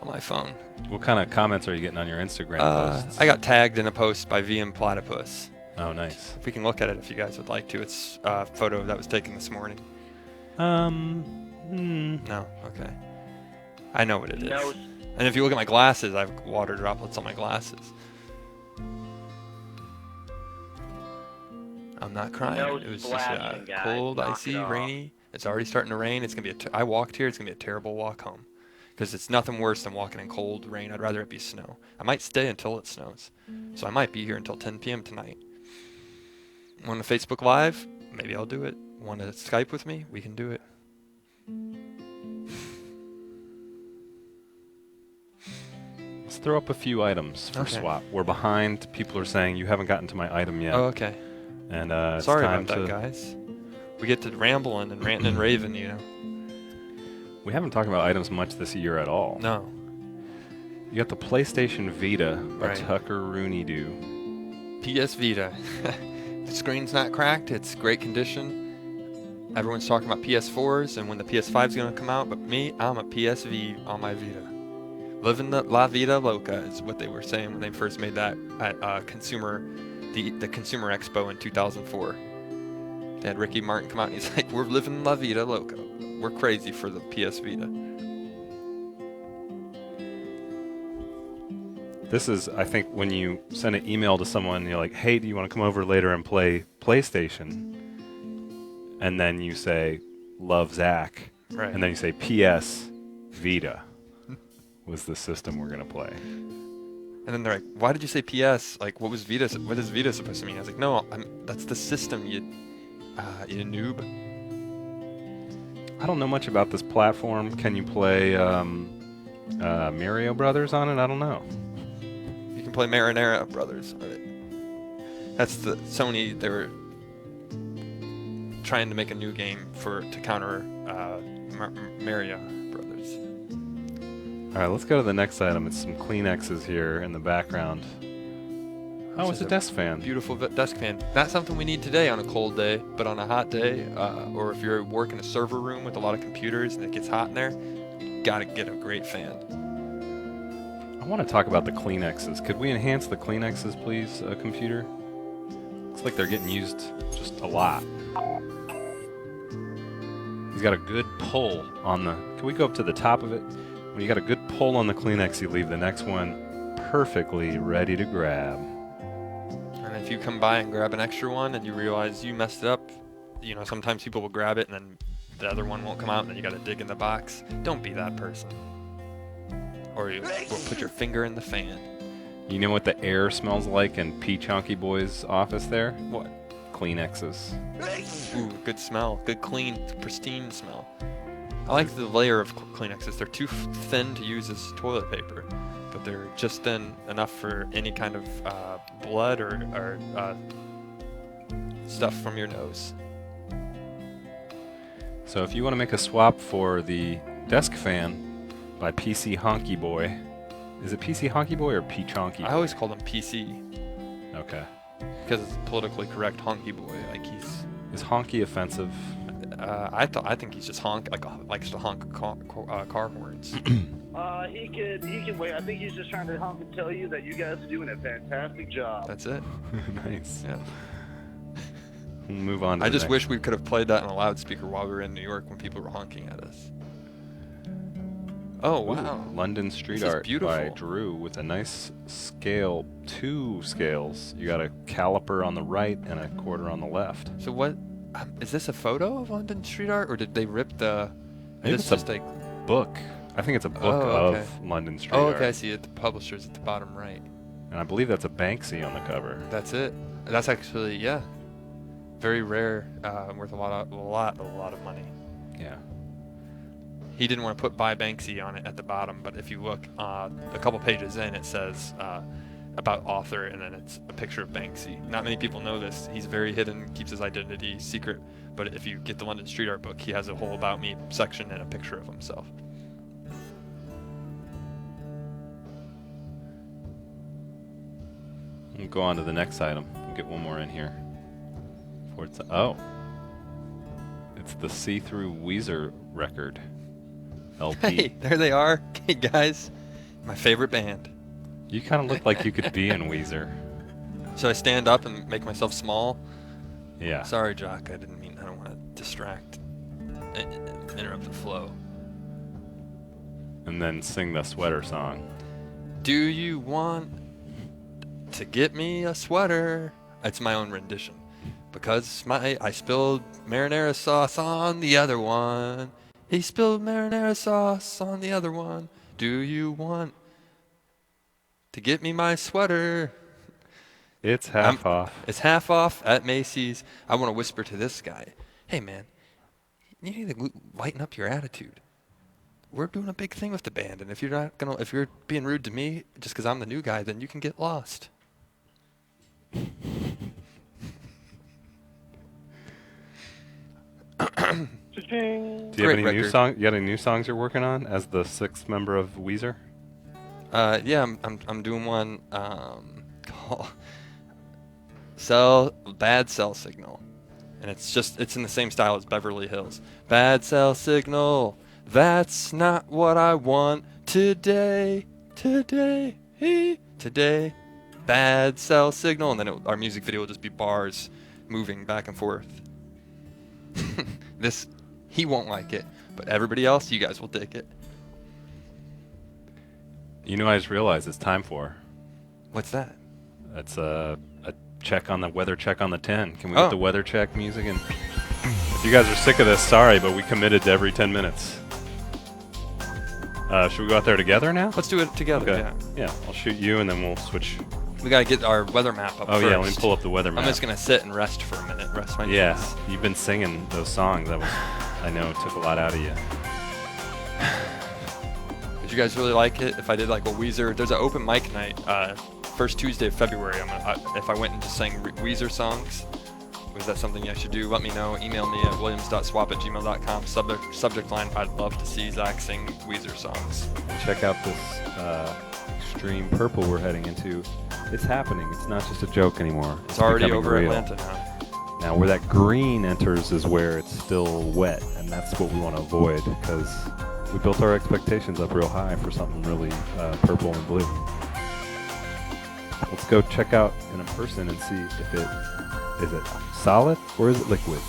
on my phone. What kind of comments are you getting on your Instagram posts? I got tagged in a post by VM Platypus. Oh, nice. If we can look at it if you guys would like to. It's a photo that was taken this morning. No? Okay. I know what it is. No. And if you look at my glasses, I have water droplets on my glasses. I'm not crying. No it was just splashing, guys. cold, Knock icy, it off. rainy. It's already starting to rain. It's gonna be. I walked here. It's gonna be a terrible walk home, because it's nothing worse than walking in cold rain. I'd rather it be snow. I might stay until it snows, so I might be here until 10 p.m. tonight. Want to Facebook Live? Maybe I'll do it. Want to Skype with me? We can do it. Let's throw up a few items for Okay. swap. We're behind. People are saying you haven't gotten to my item yet. Oh, okay. And it's Sorry time about that, guys. We get to rambling and ranting and raving, you know. We haven't talked about items much this year at all. No. You got the PlayStation Vita by Right. Tucker Rooney Do. PS Vita. The screen's not cracked. It's great condition. Everyone's talking about PS4s and when the PS5's going to come out, but me, I'm a PSV on my Vita. Living the La Vida Loca is what they were saying when they first made that at the Consumer Expo in 2004. They had Ricky Martin come out and he's like, we're living La Vida Loca. We're crazy for the PS Vita. This is, I think, when you send an email to someone, you're like, hey, do you want to come over later and play PlayStation? And then you say, love Zach. Right. And then you say, P.S. Vita was the system we're going to play. And then they're like, why did you say PS? Like, what is Vita supposed to mean? I was like, no, that's the system, you noob. I don't know much about this platform. Can you play Mario Brothers on it? I don't know. You can play Marinara Brothers on it. That's the Sony, they were trying to make a new game to counter Mario Brothers. All right, let's go to the next item. It's some Kleenexes here in the background. Oh, it's a desk fan. Beautiful desk fan. Not something we need today on a cold day, but on a hot day, or if you're working a server room with a lot of computers and it gets hot in there, gotta get a great fan. I want to talk about the Kleenexes. Could we enhance the Kleenexes, please, computer? Looks like they're getting used just a lot. He's got a good pull on the... Can we go up to the top of it? When you got a good pull on the Kleenex, you leave the next one perfectly ready to grab. And if you come by and grab an extra one and you realize you messed it up, you know, sometimes people will grab it and then the other one won't come out and then you gotta dig in the box. Don't be that person. Or you will put your finger in the fan. You know what the air smells like in Peach Honky Boy's office there? What? Kleenexes. Ooh, good smell. Good, clean, pristine smell. I like the layer of Kleenexes. They're too thin to use as toilet paper, but they're just thin enough for any kind of blood or stuff from your nose. So if you want to make a swap for the desk fan by PC Honky Boy, is it PC Honky Boy or Peach Honky Boy? I always call them PC. Okay. Because it's politically correct, Honky Boy. Like Is honky offensive? I think he's just likes to honk car horns. He can wait. I think he's just trying to honk and tell you that you guys are doing a fantastic job. That's it. Nice. Yeah. We'll move on to I the just next. wish we could have played that on a loudspeaker while we were in New York when people were honking at us. Oh wow! Ooh, London Street This is Art beautiful. by Drew with a nice scale, 2 scales. You got a caliper on the right and a quarter on the left. So what? Is this a photo of London Street Art, or did they rip the? Maybe This it's a just like. book. I think it's a book Oh, okay. of London Street Oh, Art. okay. I see it. The publisher's at the bottom right. And I believe that's a Banksy on the cover. That's it. That's actually very rare. Worth a lot of money. Yeah. He didn't want to put by Banksy on it at the bottom, but if you look a couple pages in, it says about author, and then it's a picture of Banksy. Not many people know this. He's very hidden, keeps his identity secret, but if you get the London Street Art book, he has a whole About Me section and a picture of himself. We'll go on to the next item. We'll get one more in here. Oh. It's the See-Through Weezer record. LP. Hey, there they are. Hey, guys. My favorite band. You kind of look like you could be in Weezer. Should I stand up and make myself small? Yeah. Sorry, Jock. I don't want to distract, interrupt the flow. And then sing the sweater song. Do you want to get me a sweater? It's my own rendition. Because I spilled marinara sauce on the other one. He spilled marinara sauce on the other one. Do you want to get me my sweater? It's half off. It's half off at Macy's. I want to whisper to this guy, hey man, you need to lighten up your attitude. We're doing a big thing with the band, and if you're being rude to me just because I'm the new guy, then you can get lost. Do you have any new song? You got any new songs you're working on as the 6th member of Weezer? Yeah, I'm doing one called Bad Cell Signal, and it's in the same style as Beverly Hills. Bad cell signal, that's not what I want today. Bad cell signal, and then our music video will just be bars moving back and forth. He won't like it, but everybody else, you guys will dig it. You know, I just realized it's time for. What's that? That's a check on the weather check on the 10. Can we get the weather check music? And if you guys are sick of this, sorry, but we committed to every 10 minutes. Should we go out there together now? Let's do it together. Okay. Yeah. Yeah, I'll shoot you and then we'll switch. We gotta get our weather map up Oh first. yeah, let me pull up the weather map. I'm just gonna sit and rest for a minute. Rest my knees. Yeah, you've been singing those songs. I know it took a lot out of you. Would you guys really like it if I did like a Weezer? There's an open mic night, first Tuesday of February. If I went and just sang Weezer songs, Was that something I should do? Let me know. Email me at williams.swap@gmail.com. Subject line, I'd love to see Zach sing Weezer songs. Check out this extreme purple we're heading into. It's happening. It's not just a joke anymore. It's already becoming over real. Atlanta now. Now, where that green enters is where it's still wet, and that's what we want to avoid because we built our expectations up real high for something really purple and blue. Let's go check out in person and see if is it solid or is it liquid.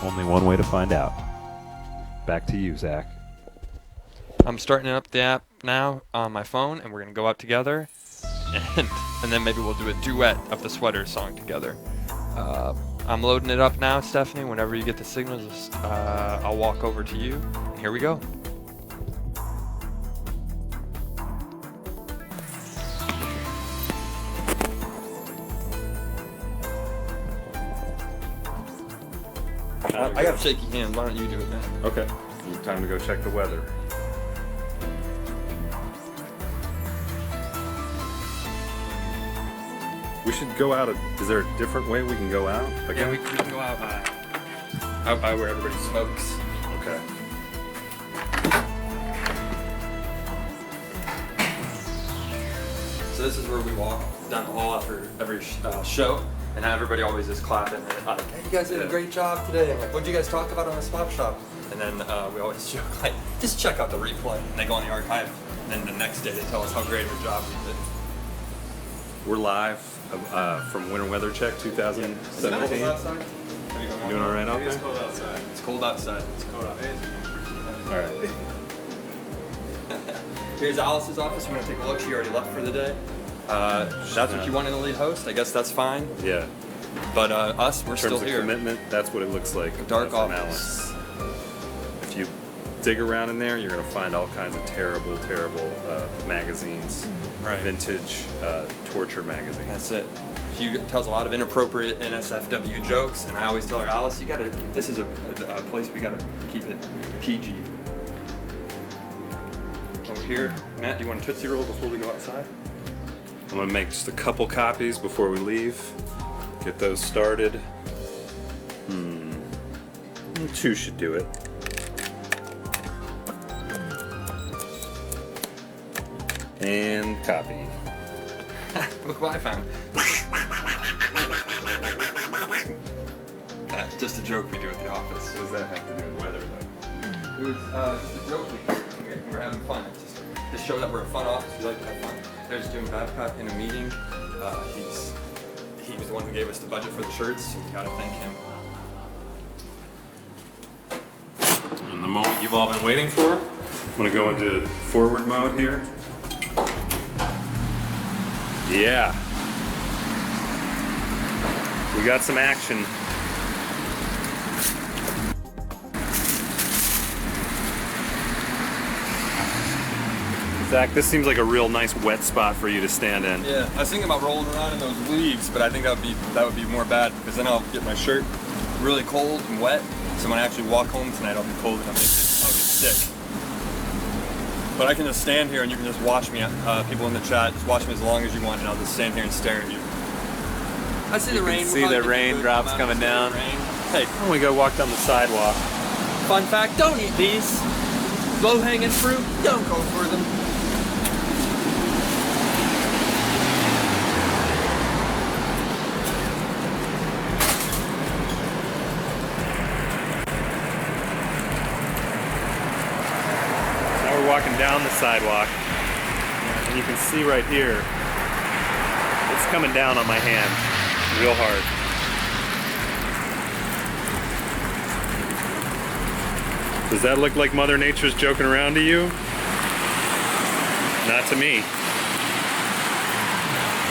Only one way to find out. Back to you, Zach. I'm starting up the app now on my phone, and we're gonna go out together, and then maybe we'll do a duet of the Sweater song together. I'm loading it up now, Stephanie. Whenever you get the signals, I'll walk over to you. Here we go. I got shaky hands. Why don't you do it then? Okay. Time to go check the weather. We should go out. Is there a different way we can go out? Yeah, we can go out by where everybody smokes. Okay. So this is where we walk down the hall after every show, and everybody always is clapping. And like, hey, you guys did a great job today. Like, what did you guys talk about on the Swap Shop? And then we always joke like, just check out the replay. And they go on the archive, and then the next day they tell us how great of a job we did. We're live from Winter Weather Check 2017. Doing all right out there? It's cold outside. It's cold outside. It's cold outside. All right. Here's Alice's office. You want to take a look? She already left for the day. That's what you want in a lead host. I guess that's fine. Yeah. But us, we're In still terms of here. commitment, that's what it looks like. Dark from office. Alice. If you dig around in there, you're going to find all kinds of terrible magazines. Right. Vintage torture magazines. That's it. She tells a lot of inappropriate NSFW jokes, and I always tell her, Alice, you gotta. This is a place we gotta keep it PG. Over here, Matt, do you want a Tootsie Roll before we go outside? I'm going to make just a couple copies before we leave. Get those started. 2 should do it. And copy. Look what I found. That's just a joke we do at the office. What does that have to do with weather, though? It was just a joke we're having fun. It's just to show that we're a fun office. We like to have fun. There's Jim Babcock in a meeting. He was the one who gave us the budget for the shirts. So we gotta thank him. And the moment you've all been waiting for, I'm going to go into forward mode here. Yeah. We got some action. Zach, this seems like a real nice wet spot for you to stand in. Yeah, I was thinking about rolling around in those leaves, but I think that would be more bad because then I'll get my shirt really cold and wet. So when I actually walk home tonight, I'll be cold and I'll get sick. But I can just stand here and you can just watch me. People in the chat, just watch me as long as you want, and I'll just stand here and stare at you. I see the rain. See the raindrops coming down. Hey, we go walk down the sidewalk. fun fact: don't eat these. Low-hanging fruit, don't go for them. Walking down the sidewalk, and you can see right here, it's coming down on my hand real hard. Does that look like Mother Nature's joking around to you? Not to me.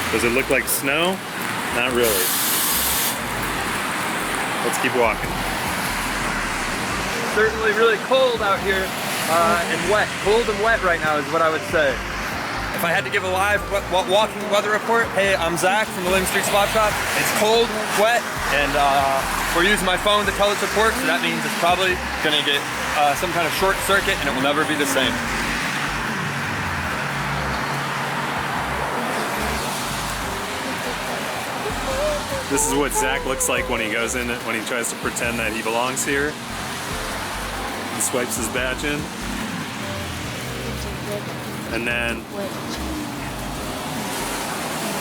Does it look like snow? Not really. Let's keep walking. Certainly really cold out here. And wet. Cold and wet right now is what I would say. If I had to give a live walking weather report, hey, I'm Zach from the Williams Street Swap Shop. It's cold, wet, and we're using my phone to tell its report, so that means it's probably going to get some kind of short circuit and it will never be the same. This is what Zach looks like when he goes in, when he tries to pretend that he belongs here. He swipes his badge in. And then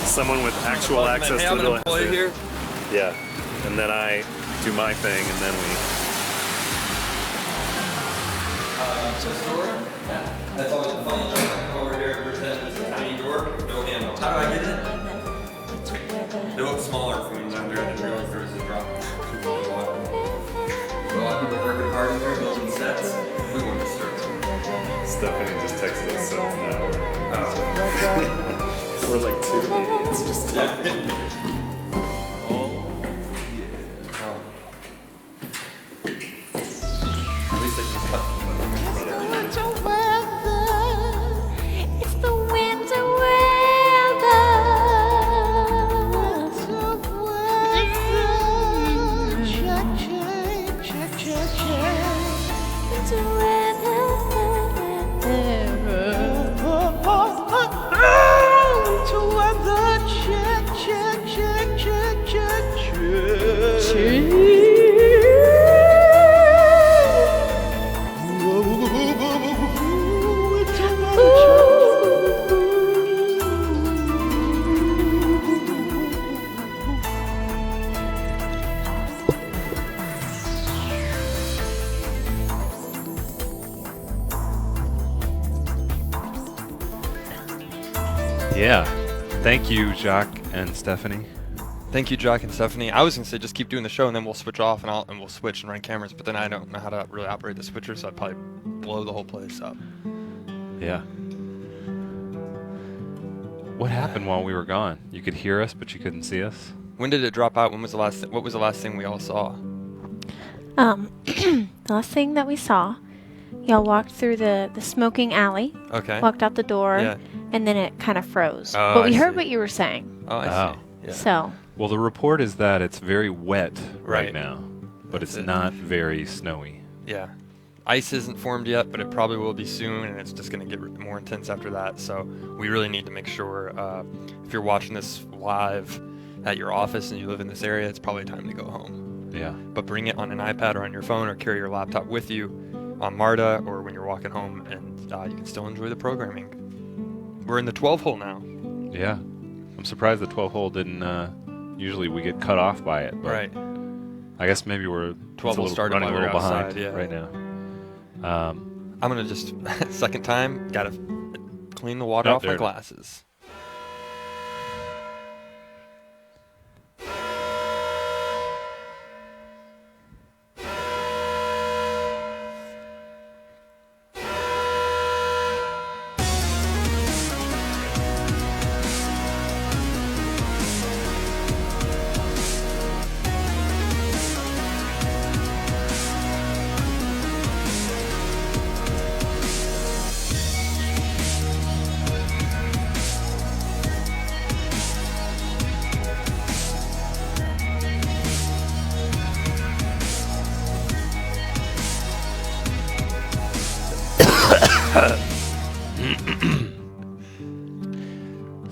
someone with actual access to the building. Here. Yeah. And then I do my thing, and then we. This door? Yeah. That's always funny. I come over here and pretend it's a tiny door, no handle. How do I get in? It looks smaller from under it. I didn't realize there was a drop. A lot of people working hard in here building sets. We want to start. Stephanie just texted us so now we're like 2 idiots. At least I can cut. It's the winter weather. Winter Yeah. Thank you, Jacques and Stephanie. Thank you, Jock and Stephanie. I was gonna say just keep doing the show and then we'll switch off and we'll switch and run cameras. But then I don't know how to really operate the switcher, so I'd probably blow the whole place up. Yeah. What happened while we were gone? You could hear us, but you couldn't see us? When did it drop out? When was the last? What was the last thing we all saw? The last thing that we saw, y'all walked through the smoking alley. Okay. Walked out the door. Yeah. And then it kind of froze. Oh, but we I heard see. what you were saying. Oh, I see. Yeah. So. Well, the report is that it's very wet right Right. now, but That's it's it. not very snowy. Yeah. Ice isn't formed yet, but it probably will be soon, and it's just going to get more intense after that. So we really need to make sure if you're watching this live at your office and you live in this area, it's probably time to go home. Yeah. But bring it on an iPad or on your phone, or carry your laptop with you on MARTA or when you're walking home, and you can still enjoy the programming. We're in the 12 hole now. Yeah. I'm surprised the 12 hole didn't, usually we get cut off by it. But Right. I guess maybe we're 12 hole started running a while we little were behind outside, yeah. right now. I'm going to just, second time, got to clean the water Oh, off there my it is. glasses.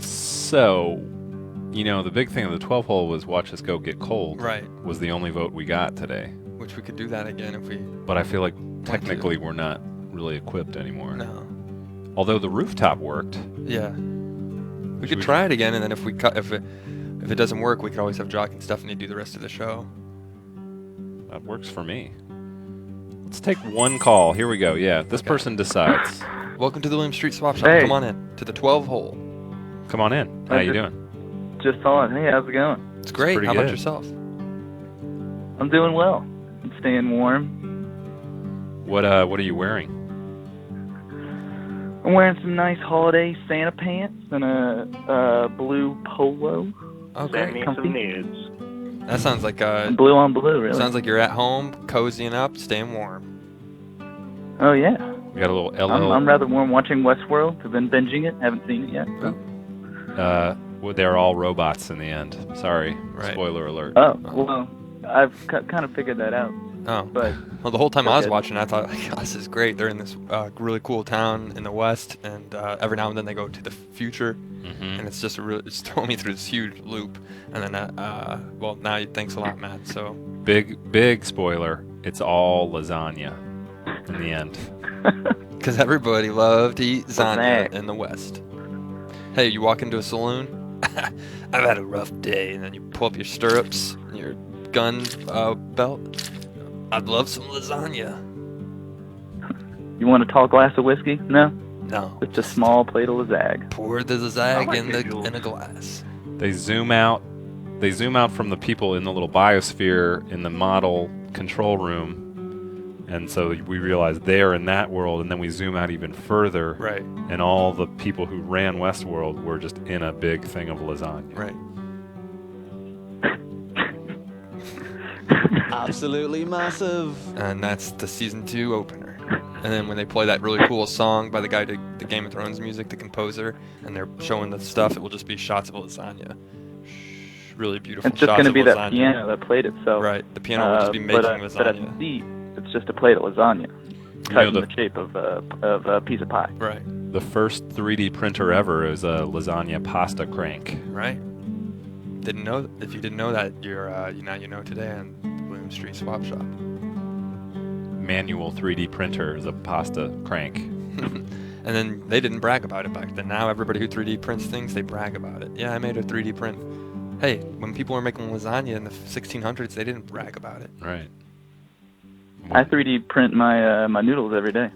So, you know, the big thing of the 12 hole was watch us go get cold. Right. Was the only vote we got today. Which we could do that again if we... But I feel like technically we're not really equipped anymore. No. Although the rooftop worked. Yeah. We Should could try it again, and then if it doesn't work, we could always have Jock and Stephanie do the rest of the show. That works for me. Let's take one call. Here we go. Yeah, this person decides. Welcome to the William Street Swap Shop. Hey. Come on in to the 12 hole. Come on in. How you doing? Just on. Hey, how's it going? It's great. pretty How about good. yourself? I'm doing well. I'm staying warm. What are you wearing? I'm wearing some nice holiday Santa pants and a blue polo. Oh, Send great. me Comfy. some nudes. That sounds like Blue on blue, really. sounds like you're at home, cozying up, staying warm. Oh yeah. We got a little LL. I'm rather warm watching Westworld. I've been binging it. Haven't seen it yet. Well, they're all robots in the end. Sorry. Right. Spoiler alert. Oh well, I've kind of figured that out. Oh. But Well, the whole time I was Okay. watching, I thought, like, oh, this is great. They're in this really cool town in the West, and every now and then they go to the future, and it's just it's throwing me through this huge loop. And then, well, now thanks a lot, Matt. So Big spoiler. It's all lasagna in the end. because everybody loved to eat lasagna Lasagna. in the West. Hey, you walk into a saloon. I've had a rough day, and then you pull up your stirrups, and your gun belt. I'd love some lasagna. You want a tall glass of whiskey? No? No. Just a small plate of lasag. Pour the lasag like in visuals. a glass. They zoom out from the people in the little biosphere in the model control room. And so we realize they're in that world, and then we zoom out even further. Right. And all the people who ran Westworld were just in a big thing of lasagna. Right. Absolutely massive. And that's the season 2 opener. And then when they play that really cool song by the guy who did the Game of Thrones music, the composer, and they're showing the stuff, it will just be shots of lasagna. Really beautiful It's just shots going to of be lasagna. that piano that played itself. Right. The piano will just be making But at lasagna. the it's just a plate of lasagna. Cut know in the- the shape of a piece of pie. Right. The first 3D printer ever is a lasagna pasta crank. Right. Didn't know. If you didn't know that, you're now you know today on William Street Swap Shop. Manual 3D printer is a pasta crank. And then they didn't brag about it back then. Now everybody who 3D prints things, they brag about it. Yeah, I made a 3D print. Hey, when people were making lasagna in the 1600s, they didn't brag about it. Right. I 3D print my my noodles every day.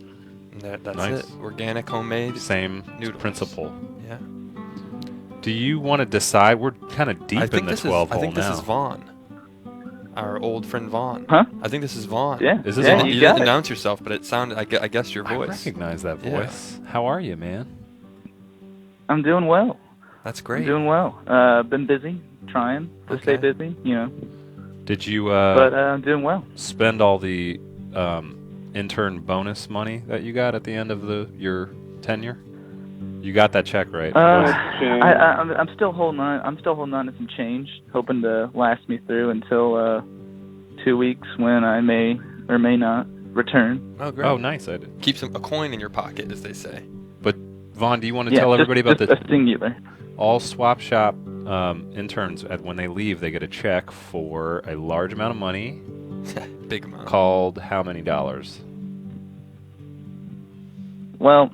And that's Nice. it. Organic, homemade. Same Noodles. principle. Yeah. Do you want to decide? We're kind of deep I think in the this 12 is. I hole think now. this is Vaughn. Our old friend Vaughn. Huh? I think this is Vaughn. Yeah. Is this yeah, Vaughn? You you didn't got it. announce yourself, but it sounded. I guessed your I voice. recognize that Yeah. voice. How are you, man? I'm doing well. That's I'm great. doing well. Been busy, trying to stay Okay. busy, you know. Did you But I'm doing well. spend all the intern bonus money that you got at the end of your tenure? You got that check, right? I'm still holding on. I'm still holding on to some change, hoping to last me through until 2 weeks when I may or may not return. Oh, great. Oh, nice. I did. Keep a coin in your pocket, as they say. But Vaughn, do you want to Yeah, tell everybody about just the a singular. all swap shop interns? When they leave, they get a check for a large amount of money. Big amount. Called how many dollars? Well,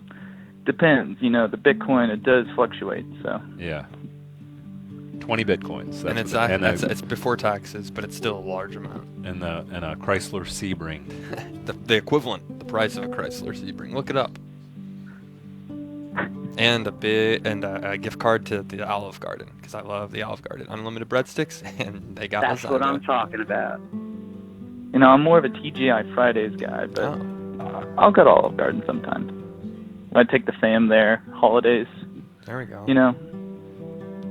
depends. You know, the Bitcoin, it does fluctuate. So Yeah. 20 bitcoins. And it's what- it's before taxes, but it's still a large amount. and a Chrysler Sebring. The equivalent, the price of a Chrysler Sebring. Look it up. And a gift card to the Olive Garden, because I love the Olive Garden. Unlimited breadsticks, and they got That's what lasagna. I'm talking about. you know, I'm more of a TGI Fridays guy, but Oh, I'll go to Olive Garden sometimes. I take the fam there, holidays. there we go. You know,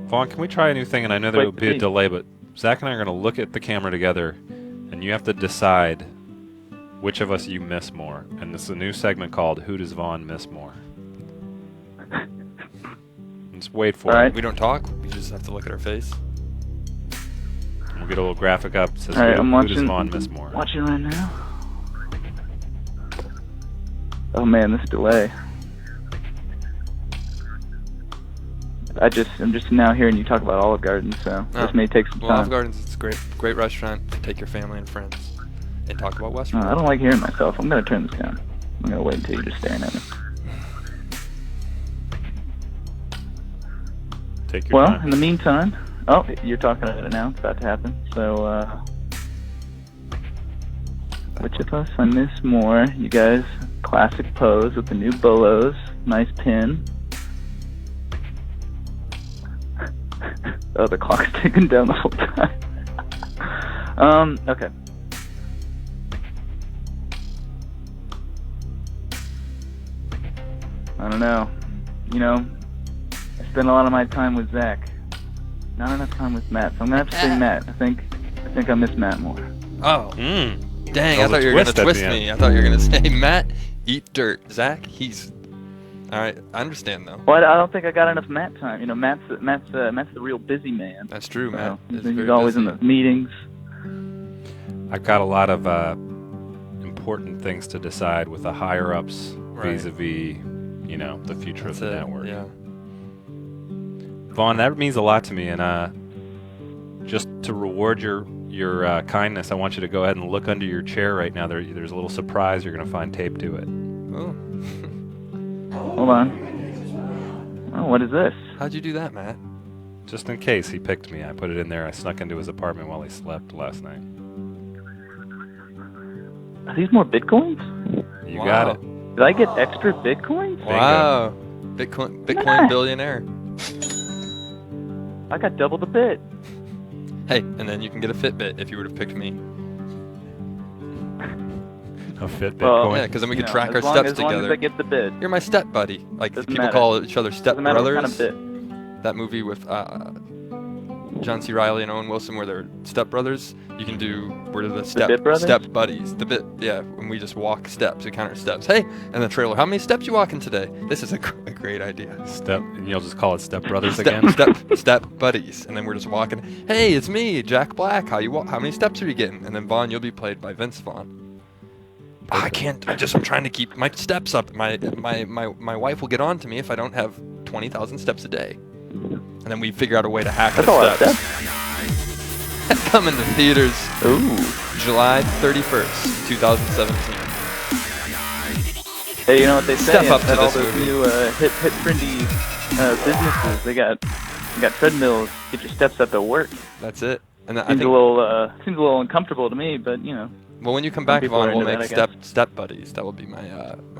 Vaughn, can we try a new thing? And I know there Wait will to be a see. delay, but Zach and I are going to look at the camera together, and you have to decide which of us you miss more. And this is a new segment called Who Does Vaughn Miss More? Just wait for All it. right. We don't talk. We just have to look at our face. We'll get a little graphic up that says All right, who, I'm who does watching. Vaughn miss more? Watching right now. Oh man, this delay. I'm just now hearing you talk about Olive Garden, so this may take some Well, Olive time. Garden's it's a great restaurant to take your family and friends and talk about Westworld. I don't like hearing myself. I'm gonna turn this down. I'm gonna wait until you're just staring at me. Take your Well, time. in the meantime, oh, you're talking about it now. It's about to happen. So, which of us I miss more? You guys, classic pose with the new bolos. Nice pin. Oh, the clock's ticking down the whole time. Okay. I don't know. You know, I spend a lot of my time with Zach. Not enough time with Matt. So I'm gonna have to say Matt. I think I miss Matt more. Oh, Mm. dang! That I was a thought you were gonna twist at twist the me. I thought you were gonna say Matt, eat dirt. Zach, he's all right. I understand though. Well, I don't think I got enough Matt time. You know, Matt's the real busy man. That's true, So, Matt. is he's very always in busy. the meetings. I've got a lot of important things to decide with the higher ups Right. vis-a-vis, you know, the future That's of the it, network. yeah. Vaughn, that means a lot to me, and just to reward your kindness, I want you to go ahead and look under your chair right now. There's a little surprise you're going to find taped to it. Oh. Hold on. Oh, what is this? How'd you do that, Matt? Just in case he picked me, I put it in there. I snuck into his apartment while he slept last night. Are these more bitcoins? You got it. Did I get extra bitcoins? Wow. Bitcoin billionaire. I got double the bit. Hey, and then you can get a Fitbit if you would have picked me. A Fitbit Well, coin. Yeah, because then we You could know, track our as long steps as together. I get the bit. You're my step buddy. Like Doesn't people matter. call each other step Doesn't matter what brothers. kind of bit. That movie with John C. Reilly and Owen Wilson where they're step brothers. You can do we're the Bit Brothers? step buddies. The bit, yeah. When we just walk steps, we count our steps. Hey, and the trailer. How many steps you walking today? This is a great idea. Step, and you'll just call it Step Brothers Step, again? step buddies, and then we're just walking. Hey, it's me, Jack Black. How many steps are you getting? And then Vaughn, you'll be played by Vince Vaughn. I can't. I'm trying to keep my steps up. My wife will get on to me if I don't have 20,000 steps a day. And then we figure out a way to hack That's a lot the of steps. Coming to theaters. Ooh. July 31st, 2017. Hey, you know what they say? Step up At to all this those movie. new hip trendy businesses. They got treadmills. Get your steps up at work. That's it. And I Seems think, a little uncomfortable to me, but you know. well, when you come some back, people Vaughn, are we'll into make that, I step buddies. That will be my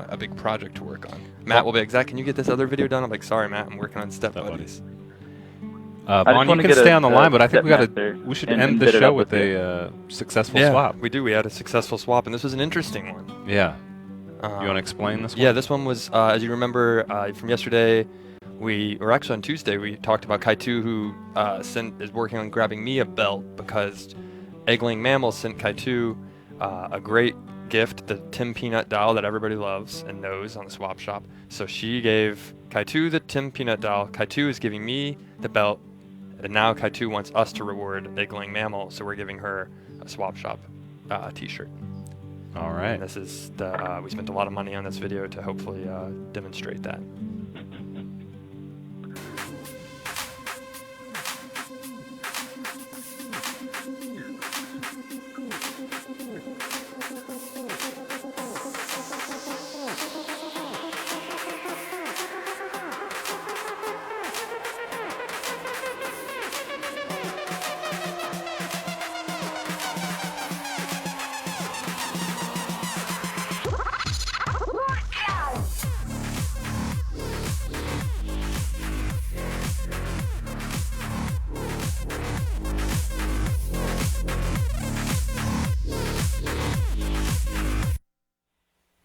a big project to work on. Matt will be like, Zach, can you get this other video done? I'm like, sorry, Matt, I'm working on step buddies. I just Vaughn, you wanna can get stay a- on the a line, but I think Stepmaster we should and end the bid it show up with with a successful Yeah, swap. we do. We had a successful swap, and this was an interesting one. Yeah. You want to explain this one? Yeah, this one was, as you remember from yesterday, or actually on Tuesday, we talked about Kaitu, who is working on grabbing me a belt because Eggling Mammal sent Kaitu a great gift, the Tim Peanut doll that everybody loves and knows on the swap shop. So she gave Kaitu the Tim Peanut doll. Kaitu is giving me the belt, and now Kaitu wants us to reward Eggling Mammal, so we're giving her a swap shop t-shirt. All right. And this is we spent a lot of money on this video to hopefully demonstrate that.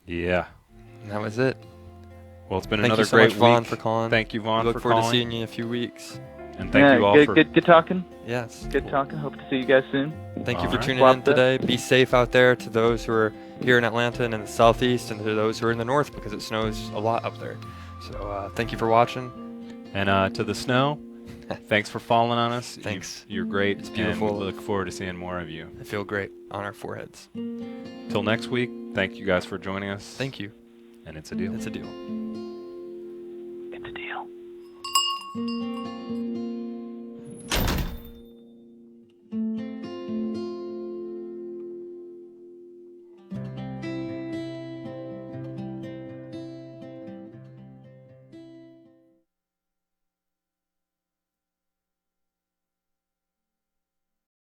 Yeah. And that was it. Well, it's been Thank another you so great much, Vaughn, week. for calling. Thank you, Vaughn, We look for forward calling. to seeing you in a few weeks. And thank you all good, for good talking. Yes. Good talking. Hope to see you guys soon. Thank you for Alright. tuning Swap in that. today. Be safe out there to those who are here in Atlanta and in the southeast, and to those who are in the north because it snows a lot up there. So thank you for watching. And to the snow, thanks for falling on us. Thanks. You're great. It's beautiful. And we look forward to seeing more of you. I feel great on our foreheads. Till next week, thank you guys for joining us. Thank you. And it's a deal. It's a deal. It's a deal.